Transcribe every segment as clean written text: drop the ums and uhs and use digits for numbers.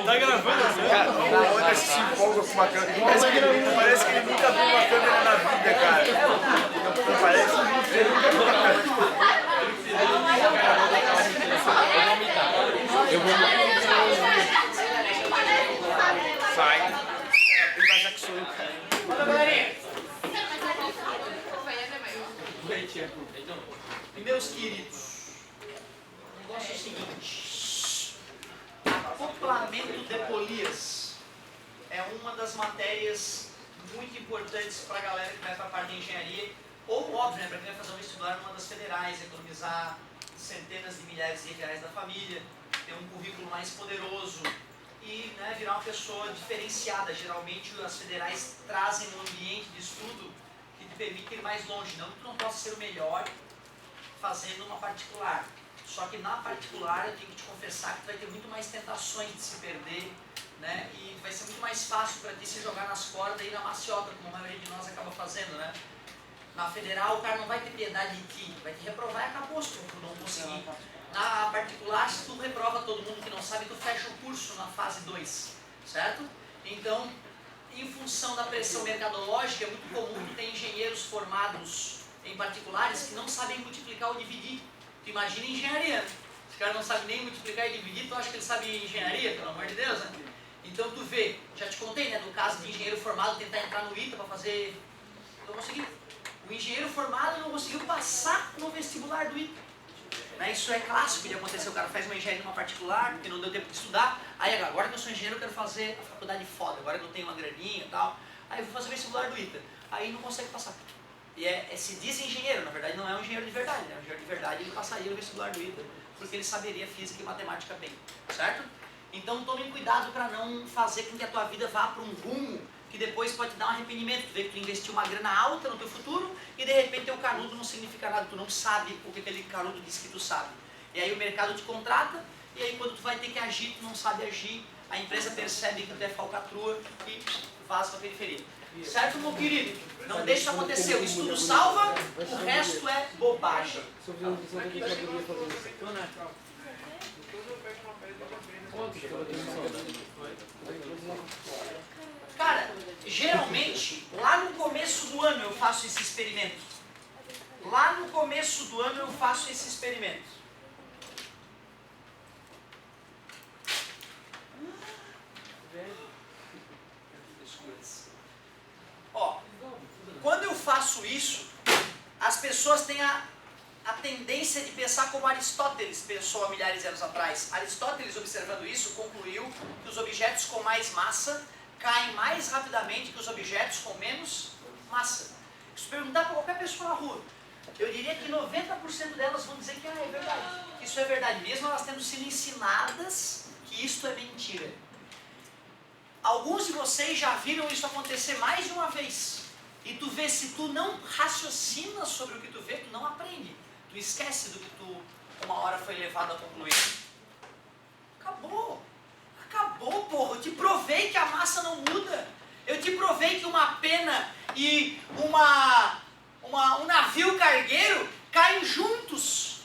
Tá gravando? Cara, o Anderson se empolga com uma câmera. Parece que ele nunca viu uma câmera na vida, cara. Não parece? Eu vou... Sai. Ele vai já que sou eu, cara. Fala, galerinha. E meus queridos, o negócio é o seguinte: acoplamento de polias é uma das matérias muito importantes para a galera que vai para a parte de engenharia, ou óbvio, né, para quem vai fazer um vestibular numa das federais, economizar centenas de milhares de reais da família, ter um currículo mais poderoso e, né, virar uma pessoa diferenciada. Geralmente as federais trazem um ambiente de estudo que te permite ir mais longe, não que tu não possa ser o melhor fazendo uma particular. Só que na particular eu tenho que te confessar que tu vai ter muito mais tentações de se perder, né? E vai ser muito mais fácil para ti se jogar nas cordas e ir na maciota, como a maioria de nós acaba fazendo, né? Na federal o cara não vai ter piedade de ti, vai te reprovar e acabou se tu não conseguir. Na particular, se tu reprova todo mundo que não sabe, tu fecha o curso na fase 2, certo? Então, em função da pressão mercadológica, é muito comum tu ter engenheiros formados em particulares que não sabem multiplicar ou dividir. Tu imagina engenharia, os caras não sabem nem multiplicar e dividir, tu acha que eles sabem engenharia, pelo amor de Deus, né? Então tu vê, já te contei, né, no caso de engenheiro formado tentar entrar no ITA para fazer... Não conseguiu. O engenheiro formado não conseguiu passar no vestibular do ITA. Né, isso é clássico de acontecer, o cara faz uma engenharia numa particular, porque não deu tempo de estudar, aí agora que eu sou engenheiro eu quero fazer a faculdade foda, agora que eu tenho uma graninha e tal, aí eu vou fazer o vestibular do ITA, aí não consegue passar. E se diz engenheiro, na verdade não é um engenheiro de verdade, né? Um engenheiro de verdade ele passaria no vestibular do ITA, porque ele saberia física e matemática bem, certo? Então tome cuidado para não fazer com que a tua vida vá para um rumo que depois pode te dar um arrependimento. Tu vê que tu investiu uma grana alta no teu futuro e de repente teu canudo não significa nada, tu não sabe o que aquele canudo diz que tu sabe. E aí o mercado te contrata e aí quando tu vai ter que agir, tu não sabe agir, a empresa percebe que tu é falcatrua e vaza para a periferia. Certo, meu querido? Não deixa acontecer, o estudo salva, o resto é bobagem. Cara, geralmente, lá no começo do ano eu faço esse experimento. Lá no começo do ano eu faço esse experimento. Ó, quando eu faço isso, as pessoas têm a tendência de pensar como Aristóteles pensou há milhares de anos atrás. Aristóteles, observando isso, concluiu que os objetos com mais massa caem mais rapidamente que os objetos com menos massa. Se perguntar para qualquer pessoa na rua, eu diria que 90% delas vão dizer que é verdade. Isso é verdade, mesmo elas tendo sido ensinadas que isto é mentira. Alguns de vocês já viram isso acontecer mais de uma vez. E tu vê, se tu não raciocina sobre o que tu vê, tu não aprende. Tu esquece do que tu uma hora foi levado a concluir. Acabou. Acabou, porra. Eu te provei que a massa não muda. Eu te provei que uma pena e um navio cargueiro caem juntos.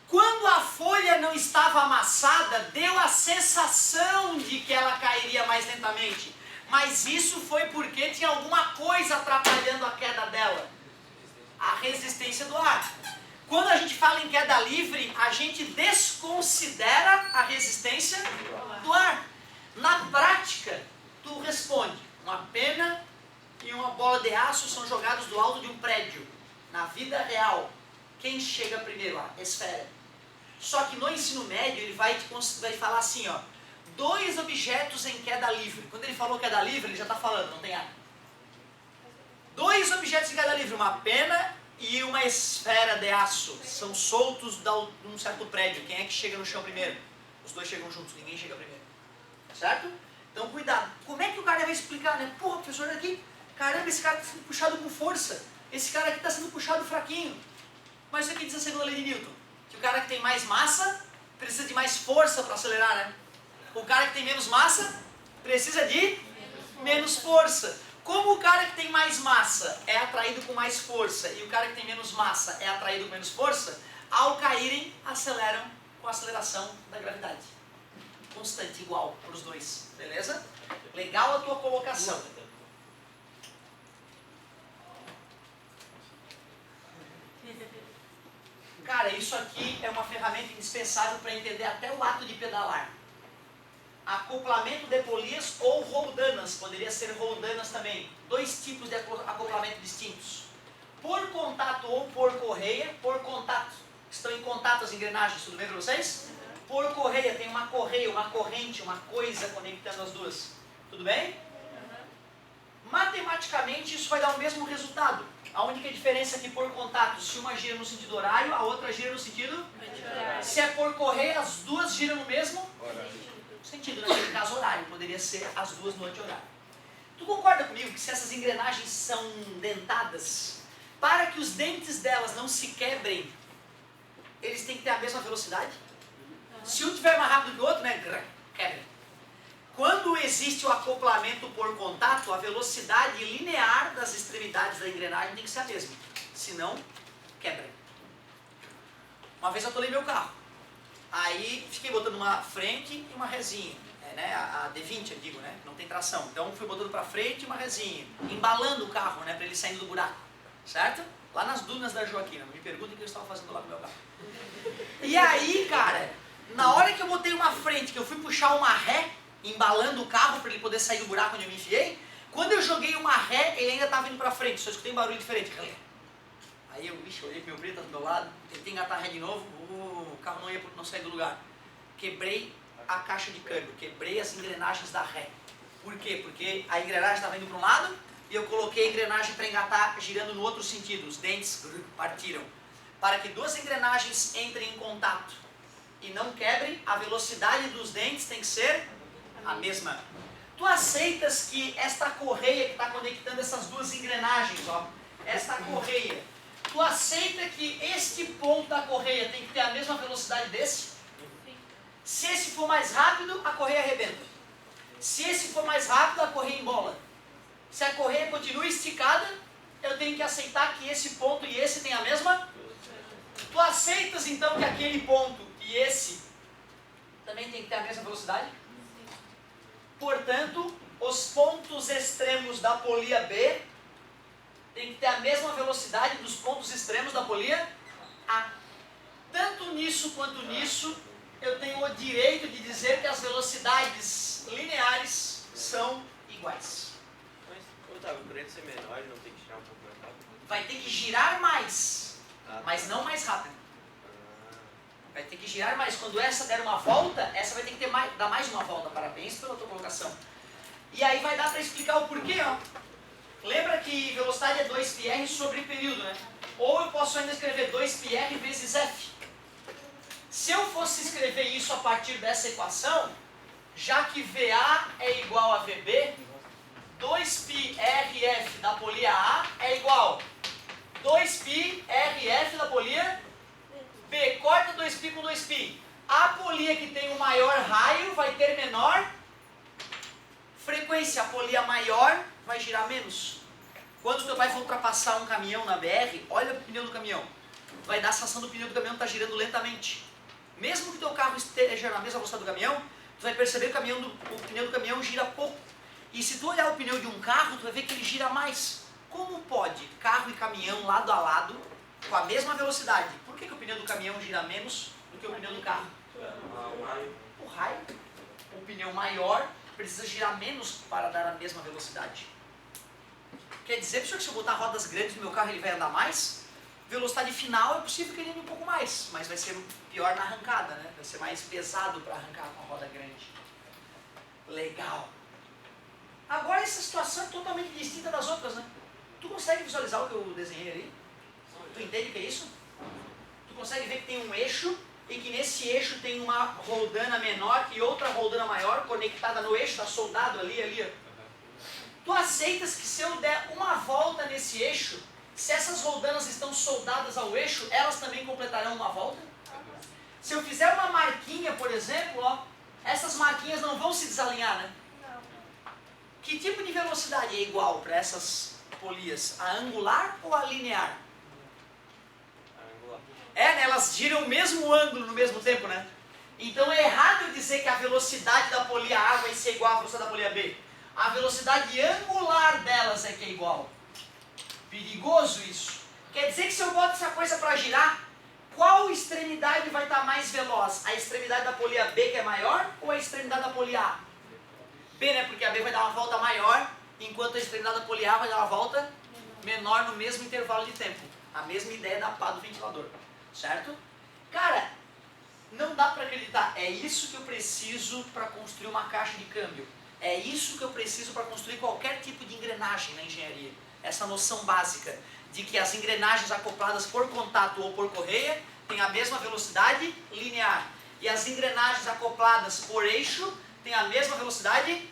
Quando a folha não estava amassada, deu a sensação de que ela cairia mais lentamente. Mas isso foi porque tinha alguma coisa atrapalhando a queda dela. A resistência do ar. Quando a gente fala em queda livre, a gente desconsidera a resistência do ar. Na prática, tu responde, uma pena e uma bola de aço são jogados do alto de um prédio. Na vida real, quem chega primeiro? A esfera. Só que no ensino médio ele vai falar assim, ó, 2 objetos em queda livre. Quando ele falou queda livre, ele já está falando, não tem ar. 2 objetos em queda livre, uma pena e uma esfera de aço. São soltos de um certo prédio. Quem é que chega no chão primeiro? Os 2 chegam juntos, ninguém chega primeiro. Certo? Então cuidado. Como é que o cara vai explicar, né? Porra, professor, daqui, caramba, esse cara está sendo puxado com força. Esse cara aqui está sendo puxado fraquinho. Mas isso aqui diz a segunda lei de Newton. Que o cara que tem mais massa precisa de mais força para acelerar, né? O cara que tem menos massa precisa de menos força. Como o cara que tem mais massa é atraído com mais força e o cara que tem menos massa é atraído com menos força, ao caírem, aceleram com a aceleração da gravidade. Constante, igual para os dois, beleza? Legal a tua colocação. Cara, isso aqui é uma ferramenta indispensável para entender até o ato de pedalar. Acoplamento de polias ou roldanas, poderia ser roldanas também. Dois tipos de acoplamento distintos. Por contato ou por correia, por contato. Estão em contato as engrenagens, tudo bem para vocês? Por correia, tem uma correia, uma corrente, uma coisa conectando as duas. Tudo bem? Matematicamente isso vai dar o mesmo resultado. A única diferença é que por contato, se uma gira no sentido horário, a outra gira no sentido? Se é por correia, as duas giram no mesmo sentido. Naquele caso horário, poderia ser as duas no anti-horário. Tu concorda comigo que se essas engrenagens são dentadas, para que os dentes delas não se quebrem, eles têm que ter a mesma velocidade? Se um tiver mais rápido que o outro, né, quebra. Quando existe o acoplamento por contato, a velocidade linear das extremidades da engrenagem tem que ser a mesma. Senão, quebra. Uma vez eu atolei meu carro. Aí fiquei botando uma frente e uma resinha. Né, a D20 eu digo, né? Não tem tração. Então fui botando para frente e uma resinha. Embalando o carro, né? Para ele saindo do buraco. Certo? Lá nas dunas da Joaquina. Não me perguntem o que eu estava fazendo lá com o meu carro. E aí, cara, na hora que eu botei uma frente, que eu fui puxar uma ré, embalando o carro para ele poder sair do buraco onde eu me enfiei, quando eu joguei uma ré, ele ainda estava indo para frente, só escutei um barulho diferente. Aí eu, olhei pro meu preto do meu lado, tentei engatar a ré de novo, o carro não saía do lugar. Quebrei a caixa de câmbio, quebrei as engrenagens da ré. Por quê? Porque a engrenagem estava indo para um lado e eu coloquei a engrenagem para engatar girando no outro sentido. Os dentes partiram. Para que duas engrenagens entrem em contato e não quebrem, a velocidade dos dentes tem que ser a mesma. Tu aceitas que esta correia que está conectando essas duas engrenagens, ó, esta correia, tu aceita que este ponto da correia tem que ter a mesma velocidade desse? Sim. Se esse for mais rápido, a correia arrebenta. Se esse for mais rápido, a correia embola. Se a correia continua esticada, eu tenho que aceitar que esse ponto e esse têm a mesma? Tu aceitas então que aquele ponto e esse também tem que ter a mesma velocidade? Portanto, os pontos extremos da polia B tem que ter a mesma velocidade dos pontos extremos da polia A. Tanto nisso quanto nisso, eu tenho o direito de dizer que as velocidades lineares são iguais. Mas, Otávio, por ele ser menor, não tem que girar um pouco mais rápido? Vai ter que girar mais, mas não mais rápido. Vai ter que girar mais. Quando essa der uma volta, essa vai ter que ter dar mais uma volta. Parabéns pela tua colocação. E aí vai dar para explicar o porquê, ó. Lembra que velocidade é 2πr sobre período, né? Ou eu posso ainda escrever 2πr vezes f. Se eu fosse escrever isso a partir dessa equação, já que VA é igual a VB, 2πrf da polia A é igual 2πrf da polia B. Corta 2π com 2π. A polia que tem o maior raio vai ter menor frequência. A polia maior vai girar menos. Quando o teu pai for ultrapassar um caminhão na BR, olha o pneu do caminhão. Vai dar a sensação do pneu do caminhão estar girando lentamente. Mesmo que o teu carro esteja na mesma velocidade do caminhão, tu vai perceber que o pneu do caminhão gira pouco. E se tu olhar o pneu de um carro, tu vai ver que ele gira mais. Como pode carro e caminhão lado a lado, com a mesma velocidade? Por que o pneu do caminhão gira menos do que o pneu do carro? O raio. O pneu maior precisa girar menos para dar a mesma velocidade. Quer dizer, que se eu botar rodas grandes no meu carro, ele vai andar mais? Velocidade final é possível que ele ande um pouco mais, mas vai ser pior na arrancada, né? Vai ser mais pesado para arrancar com a roda grande. Legal. Agora essa situação é totalmente distinta das outras, né? Tu consegue visualizar o que eu desenhei ali? Tu entende o que é isso? Tu consegue ver que tem um eixo e que nesse eixo tem uma roldana menor e outra roldana maior conectada no eixo, está soldado ali, ó. Tu aceitas que se eu der uma volta nesse eixo, se essas roldanas estão soldadas ao eixo, elas também completarão uma volta? Se eu fizer uma marquinha, por exemplo, ó, essas marquinhas não vão se desalinhar, né? Não. Que tipo de velocidade é igual para essas polias? A angular ou a linear? né? Elas giram o mesmo ângulo no mesmo tempo, né? Então é errado eu dizer que a velocidade da polia A vai ser igual à velocidade da polia B. A velocidade angular delas é que é igual. Perigoso isso. Quer dizer que se eu boto essa coisa para girar, qual extremidade vai estar mais veloz? A extremidade da polia B, que é maior, ou a extremidade da polia A? B, né? Porque a B vai dar uma volta maior, enquanto a extremidade da polia A vai dar uma volta menor no mesmo intervalo de tempo. A mesma ideia da pá do ventilador. Certo? Cara, não dá para acreditar. É isso que eu preciso para construir uma caixa de câmbio. É isso que eu preciso para construir qualquer tipo de engrenagem na engenharia. Essa noção básica de que as engrenagens acopladas por contato ou por correia têm a mesma velocidade linear. E as engrenagens acopladas por eixo têm a mesma velocidade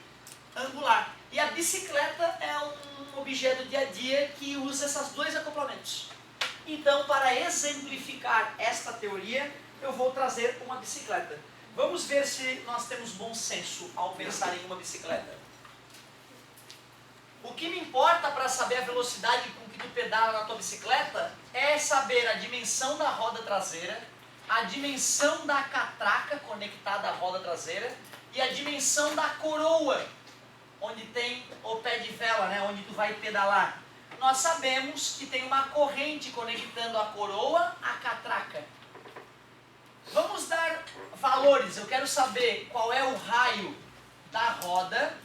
angular. E a bicicleta é um objeto do dia a dia que usa esses dois acoplamentos. Então, para exemplificar esta teoria, eu vou trazer uma bicicleta. Vamos ver se nós temos bom senso ao pensar em uma bicicleta. O que me importa para saber a velocidade com que tu pedala na tua bicicleta é saber a dimensão da roda traseira, a dimensão da catraca conectada à roda traseira e a dimensão da coroa, onde tem o pé de vela, né, onde tu vai pedalar. Nós sabemos que tem uma corrente conectando a coroa à catraca. Vamos dar valores. Eu quero saber qual é o raio da roda,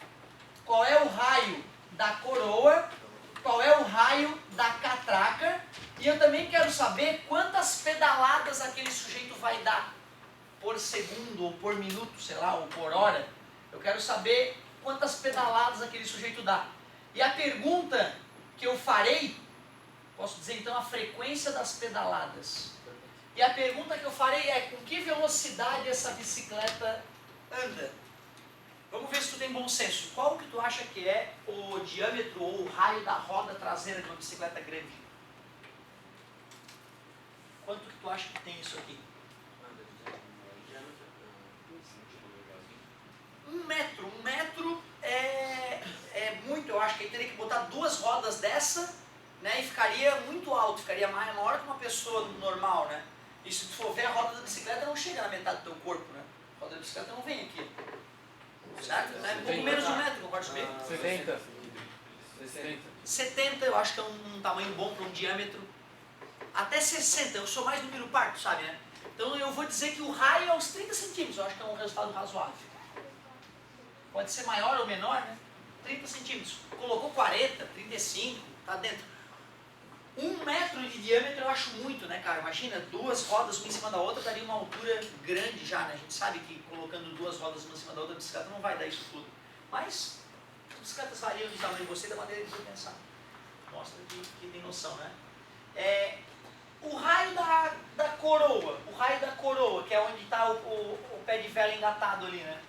qual é o raio da coroa, qual é o raio da catraca, e eu também quero saber quantas pedaladas aquele sujeito vai dar por segundo, ou por minuto, sei lá, ou por hora. Eu quero saber quantas pedaladas aquele sujeito dá. E a pergunta que eu farei, posso dizer então a frequência das pedaladas. E a pergunta que eu farei é, com que velocidade essa bicicleta anda? Vamos ver se tu tem bom senso. Qual que tu acha que é o diâmetro ou o raio da roda traseira de uma bicicleta grande? Quanto que tu acha que tem isso aqui? 1 metro. 1 metro é muito, eu acho que aí teria que botar 2 rodas dessa, né, e ficaria muito alto, ficaria maior que uma pessoa normal, né? E se tu for ver, a roda da bicicleta não chega na metade do teu corpo, né? A roda da bicicleta não vem aqui. Certo? É um pouco menos de 1 metro, concorda comigo? 70. 70 eu acho que é um tamanho bom para um diâmetro. Até 60, eu sou mais número par, sabe, né? Então eu vou dizer que o raio é uns 30 centímetros, eu acho que é um resultado razoável. Pode ser maior ou menor, né? 30 centímetros. Colocou 40, 35, tá dentro. 1 metro de diâmetro eu acho muito, né, cara? Imagina, 2 rodas uma em cima da outra daria uma altura grande já, né? A gente sabe que colocando 2 rodas uma em cima da outra, a bicicleta não vai dar isso tudo. Mas as bicicletas variam de tamanho de você da maneira que você pensar. Mostra que tem noção, né? O raio da coroa, que é onde está o pé de vela engatado ali, né?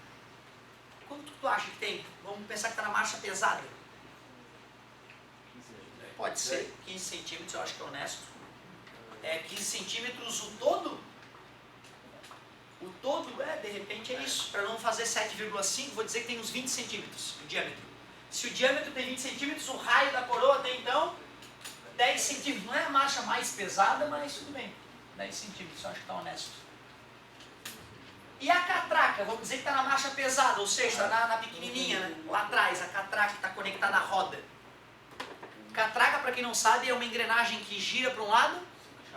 Quanto tu acha que tem? Vamos pensar que está na marcha pesada. Pode ser 15 centímetros, eu acho que é honesto. 15 centímetros o todo? O todo, de repente é isso. Para não fazer 7,5, vou dizer que tem uns 20 centímetros o diâmetro. Se o diâmetro tem 20 centímetros, o raio da coroa tem então 10 centímetros. Não é a marcha mais pesada, mas tudo bem. 10 centímetros, eu acho que está honesto. E a catraca, vamos dizer que está na marcha pesada, ou seja, está na pequenininha, né? Lá atrás, a catraca que está conectada à roda. Catraca, para quem não sabe, é uma engrenagem que gira para um lado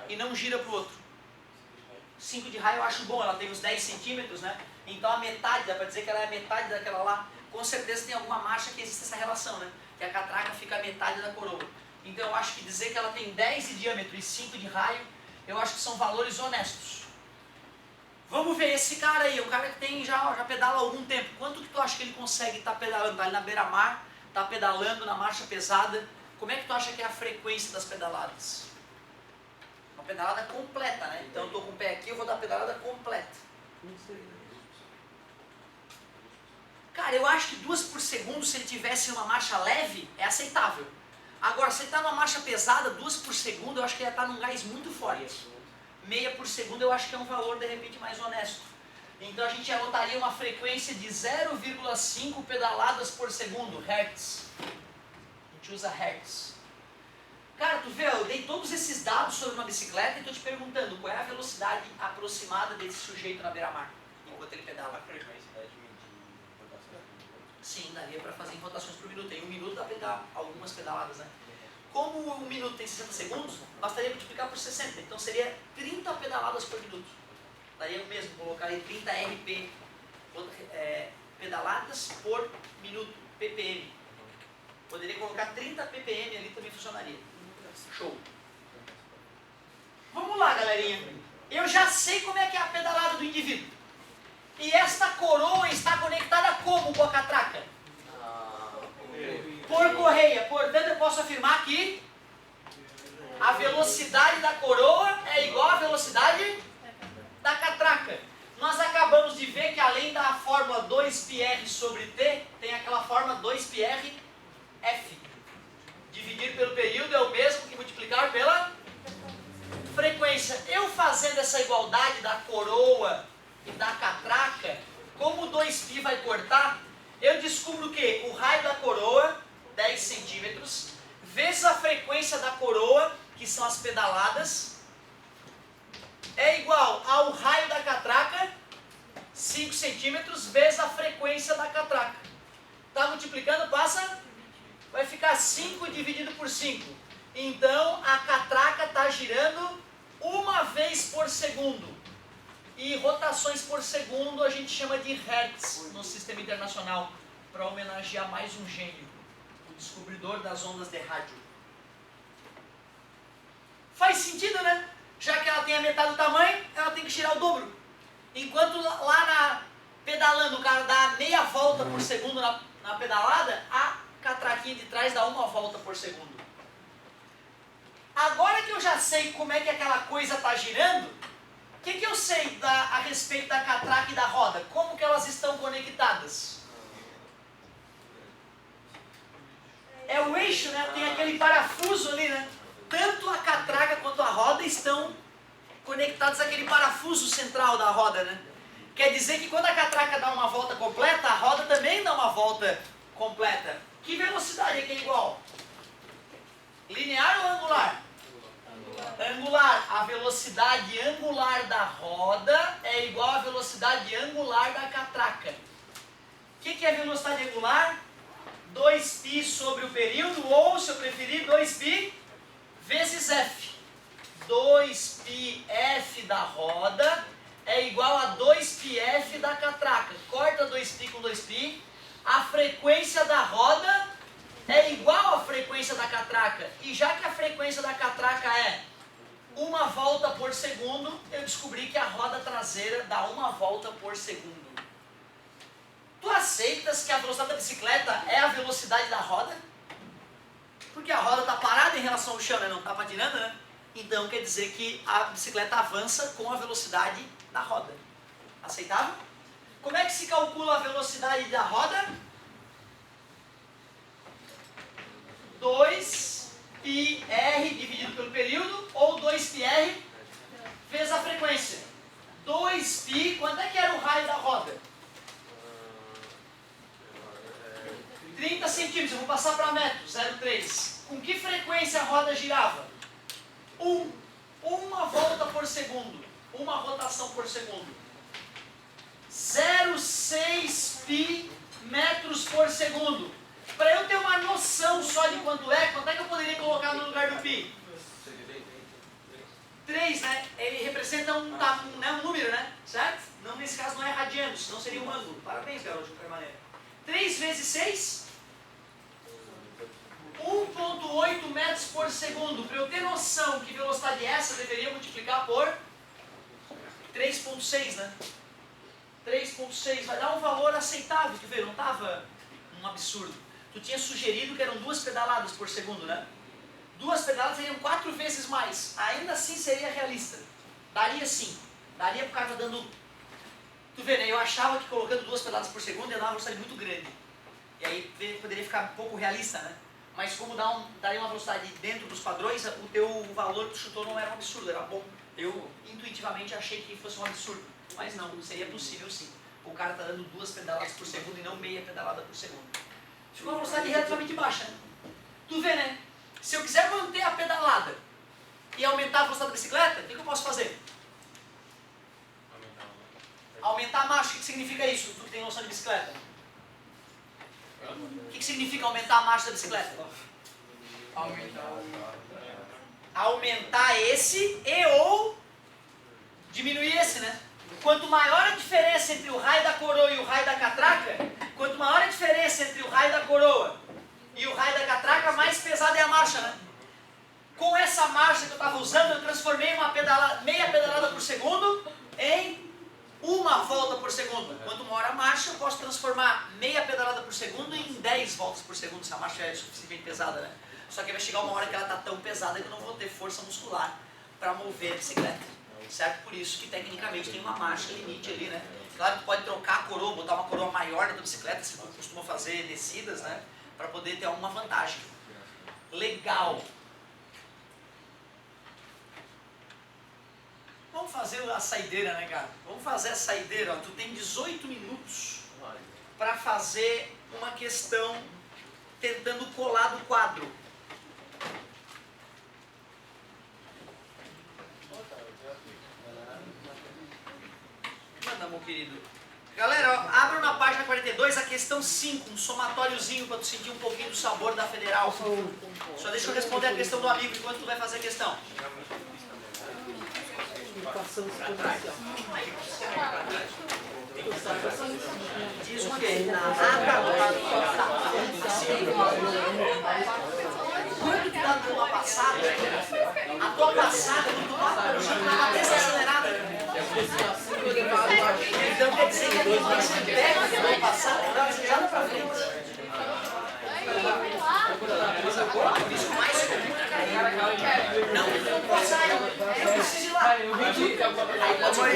e não gira para o outro. 5 de raio eu acho bom, ela tem uns 10 centímetros, né? Então a metade, dá para dizer que ela é a metade daquela lá. Com certeza tem alguma marcha que existe essa relação, né? Que a catraca fica a metade da coroa. Então eu acho que dizer que ela tem 10 de diâmetro e 5 de raio, eu acho que são valores honestos. Vamos ver esse cara aí, um cara que tem já pedala há algum tempo. Quanto que tu acha que ele consegue estar pedalando? Está ali na beira-mar, está pedalando na marcha pesada. Como é que tu acha que é a frequência das pedaladas? Uma pedalada completa, né? Então eu estou com o pé aqui, eu vou dar a pedalada completa. Cara, eu acho que 2 por segundo, se ele tivesse uma marcha leve, é aceitável. Agora, se ele está numa marcha pesada, 2 por segundo, eu acho que ele ia estar num gás muito forte. Meia por segundo eu acho que é um valor de repente mais honesto. Então a gente anotaria uma frequência de 0,5 pedaladas por segundo, hertz. A gente usa hertz. Cara, tu vê, eu dei todos esses dados sobre uma bicicleta e estou te perguntando qual é a velocidade aproximada desse sujeito na beira-mar, enquanto ele pedala. A frequência de medir rotações por minuto. Sim, daria para fazer em rotações por minuto. Em um minuto dá para dar algumas pedaladas, né? Como um minuto tem 60 segundos, bastaria multiplicar por 60. Então seria 30 pedaladas por minuto. Daria o mesmo, colocar aí 30 RP, pedaladas por minuto, ppm. Poderia colocar 30 ppm ali, também funcionaria. Show. Vamos lá, galerinha. Eu já sei como é que é a pedalada do indivíduo. E esta coroa está conectada como com a catraca? Por correia. Portanto, eu posso afirmar que a velocidade da coroa é igual à velocidade da catraca. Nós acabamos de ver que além da fórmula 2πr sobre t, tem aquela fórmula 2πr f. Dividir pelo período é o mesmo que multiplicar pela frequência. Eu fazendo essa igualdade da coroa e da catraca, como o 2π vai cortar, eu descubro que o raio da coroa, 10 centímetros, vezes a frequência da coroa, que são as pedaladas, é igual ao raio da catraca, 5 centímetros, vezes a frequência da catraca. Está multiplicando, passa, vai ficar 5 dividido por 5. Então, a catraca está girando uma vez por segundo. E rotações por segundo a gente chama de hertz no sistema internacional, para homenagear mais um gênio, o descobridor das ondas de rádio. Faz sentido, né? Já que ela tem a metade do tamanho, ela tem que girar o dobro. Enquanto lá pedalando o cara dá meia volta por segundo na pedalada, a catraquinha de trás dá uma volta por segundo. Agora que eu já sei como é que aquela coisa está girando, o que eu sei a respeito da catraca e da roda? Como que elas estão conectadas? É o eixo, né? Tem aquele parafuso ali, né? Tanto a catraca quanto a roda estão conectados àquele parafuso central da roda, né? Quer dizer que quando a catraca dá uma volta completa, a roda também dá uma volta completa. Que velocidade é que é igual? Linear ou angular? Angular. A velocidade angular da roda é igual à velocidade angular da catraca. O que é a velocidade angular? 2π sobre o período, ou, se eu preferir, 2π vezes f. 2πf da roda é igual a 2πf da catraca. Corta 2π com 2π. A frequência da roda é igual à frequência da catraca. E já que a frequência da catraca é uma volta por segundo, eu descobri que a roda traseira dá uma volta por segundo. Tu aceitas que a velocidade da bicicleta é a velocidade da roda? Porque a roda está parada em relação ao chão, né? Não está patinando, né? Então quer dizer que a bicicleta avança com a velocidade da roda. Aceitável? Como é que se calcula a velocidade da roda? 2πr dividido pelo período, ou 2πr vezes a frequência. 2π, quanto é que era o raio da roda? 30 centímetros, eu vou passar para metros, 0,3. Com que frequência a roda girava? Uma volta por segundo, uma rotação por segundo. 0,6π metros por segundo. Para eu ter uma noção só de quanto é que eu poderia colocar no lugar do π? 3, né? Ele representa um número, né? Certo? Não, nesse caso não é radiano, senão seria um ângulo. Parabéns, garoto, de qualquer maneira. 3 vezes 6? 1,8 metros por segundo. Para eu ter noção que velocidade é essa, eu deveria multiplicar por 3,6, né? 3,6 vai dar um valor aceitável, tu vê, não estava um absurdo. Tu tinha sugerido que eram 2 pedaladas por segundo, né? 2 pedaladas seriam 4 vezes mais. Ainda assim seria realista. Daria sim. Daria pro cara dando... Tu vê, né? Eu achava que colocando 2 pedaladas por segundo ia dar uma velocidade muito grande. E aí poderia ficar um pouco realista, né? Mas como daria uma velocidade dentro dos padrões, o teu valor que tu chutou não era um absurdo, era bom. Eu intuitivamente achei que fosse um absurdo. Mas não, seria possível sim. O cara está dando 2 pedaladas por segundo e não meia pedalada por segundo. Ficou uma velocidade relativamente baixa, né? Tu vê, né? Se eu quiser manter a pedalada e aumentar a velocidade da bicicleta, o que eu posso fazer? Aumentar a marcha. O que significa isso? Tu que tem noção de bicicleta. O que significa aumentar a marcha da bicicleta? Aumentar esse e ou diminuir esse, né? Quanto maior a diferença entre o raio da coroa e o raio da catraca, quanto maior a diferença entre o raio da coroa e o raio da catraca, mais pesada é a marcha, né? Com essa marcha que eu estava usando, eu transformei uma meia pedalada por segundo em uma volta por segundo. Quanto maior a marcha, eu posso transformar meia pedalada por segundo em 10 voltas por segundo, se a marcha é suficientemente pesada, né? Só que vai chegar uma hora que ela está tão pesada que eu não vou ter força muscular para mover a bicicleta. Certo? Por isso que tecnicamente tem uma marcha limite ali, né? Claro que tu pode trocar a coroa, botar uma coroa maior na tua bicicleta, se tu costuma fazer descidas, né? Para poder ter alguma vantagem. Legal! Vamos fazer a saideira, né, cara? Vamos fazer a saideira, ó. Tu tem 18 minutos para fazer uma questão tentando colar do quadro. Manda, meu querido. Galera, ó, abra na página 42 a questão 5, um somatóriozinho para tu sentir um pouquinho do sabor da federal. Só deixa eu responder a questão do amigo enquanto tu vai fazer a questão. Diz o quê? Quando tu dá a tua passada, quando tu bate no chão, ela vai desacelerada. Então quer dizer que quando você pega a tua passada, ela vai deslizada pra frente. Isso mais comum é cair. Não posso sair. Eu preciso ir lá. Aí pode ser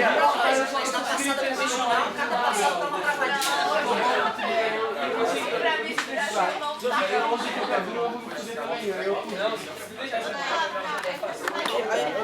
mas na passada convencional, cada passada dá uma travadinha.